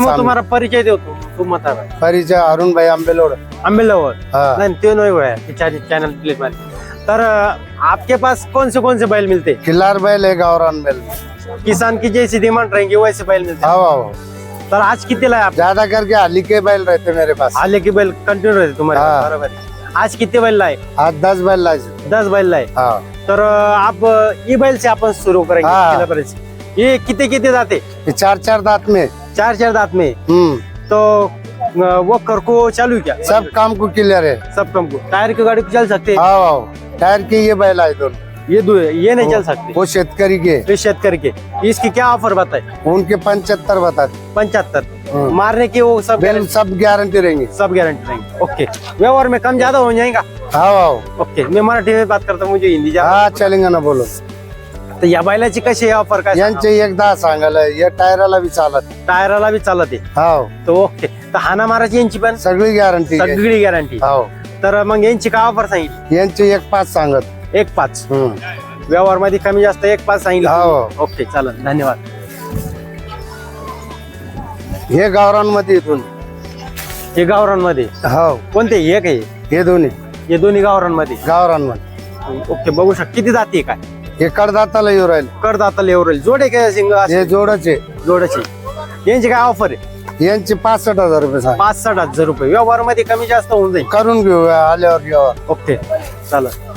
मग तुम्हारा परिचय देतो तुम बता भाई परिचय अरुण भाई आंबेलोड। आंबेलवर हाँ। नहीं त्यो नहीं हुआ है चैनल प्लेट वाले। तर आपके पास कौन से बैल मिलते हैं? खिल्लार बैल है, गावरान बैल। किसान की जैसी डिमांड रहेंगी वैसे बैल मिलते हैं। हाँ, तर आज कितने लाए आप? ज्यादा करके हाली के बैल रहते मेरे पास। हाले के बैल कंटिन्यू रहते तुम्हारे हाँ। बराबर है। आज कितने बैल लाए? आज 10 बैल लाए। 10 बैल लाए। हाँ। तर आप ये बैल से आपण सुरू करेंगे। हाँ। पहिल्या बैल से। ये कितने जाते? ये 4 दांत में। 4 दांत में। तो वो कर को चालू है क्या? सब काम को क्लियर है। सब कम को टायर की गाड़ी को चल सकते हैं? हाँ, टायर के ये बैल आए दोनों। ये नहीं चल सकते। वो शेतकरी के। ये शेतकरी के। इसकी क्या ऑफर बताए? उनके 75 बताते। 75 मारने की वो सब बैल सब गारंटी रहेंगे। सब गारंटी रहेंगे। ओके, व्यवहार में कम ज्यादा हो जाएगा? हाँ। ओके, मैं मराठी में बात करता हूँ, मुझे हिंदी ज्यादा। हाँ चलेंगे ना, बोलो। तर या बैलाची कशी आहे ऑफर? काय यांचे एकदा सांगायला, या टायराला बी चालत। टायराला बी चालत आहे? हो, तो ओके. तर हाना माराची यांची पण सगळी गॅरंटी। सगळी गॅरंटी. हो, तर मग यांची काय ऑफर सांगितली? यांचे 1.5 सांगत। 1.5 व्यवहार मध्ये कमी जास्त 1.5 सांगितलं. हो. ओके, चालेल, धन्यवाद. हे गावरांमध्ये इथून। हे गावरांमध्ये हो, कोणते? एक आहे हे दोन्ही हे दोन्ही गावरांमध्ये. गावरांमध्ये। ओके, बघू शकता किती जाती काय? हे कडदाताला येऊ राहिले। करदाता लेवरेल जोडे काय सिंग हे जोडचे। जोडाची. यांची काय ऑफर आहे? यांचे 65,000 रुपये सांग। 65,000 रुपये. व्यवहार मध्ये कमी जास्त होऊन जाईल. करून घेऊ आल्यावर घेऊ। ओके, चालेल.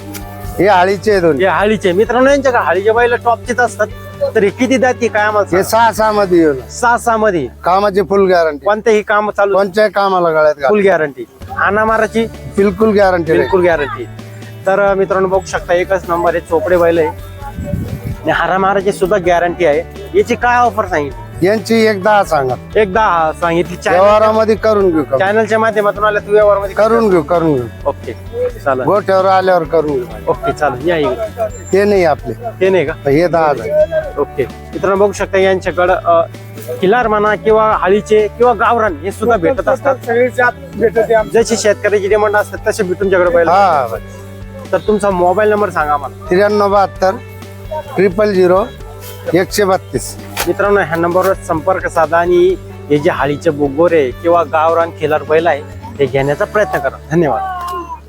हे आळीचे दोन्ही। हे हाळीचे मित्रांनो, यांच्या हाळीचे बैल टॉपचेच असतात. तर हे किती जाती काय आम्हाला? हे 6 मध्ये येऊ। 6 मध्ये कामाची फुल गॅरंटी। कोणतेही काम चालू कोणत्याही कामाला गळ्यात फुल गॅरंटी. हाना माराची बिलकुल गॅरंटी। बिलकुल गॅरंटी. तर मित्रांनो बघू शकता, एकच नंबर आहे, चोपडे बैल आहे आणि हाना माराची सुद्धा गॅरंटी आहे. याची काय ऑफर सांगितली? यांची 1.10 सांगत। एकदा सांगितली. व्यवहारामध्ये करून घेऊ। चॅनलच्या माध्यमातून आल्या तू व्यवहार मध्ये करून घेऊ, करून घेऊ। ओके, चालेल. गोठ्यावर आल्यावर करून घेऊ। ओके, चालेल, या इकडे. ते नाही आपले, ते नाही का? हे 10,000। ओके, मित्रांनो बघू शकता, यांच्याकडं खिलार म्हणा किंवा हाळीचे किंवा गावरान हे सुद्धा भेटत असतात. जशी शेतकऱ्याची डिमांड असतात तसे बी तुमच्याकडे बैल. हा, तर तुमचा मोबाईल नंबर सांगा मला. 93 72 000 132। मित्रांनो, ह्या नंबरवर संपर्क साधा आणि हे जे हाळीचे बोगोरे किंवा गावरान खिलार बैल आहे ते घेण्याचा प्रयत्न करा. धन्यवाद.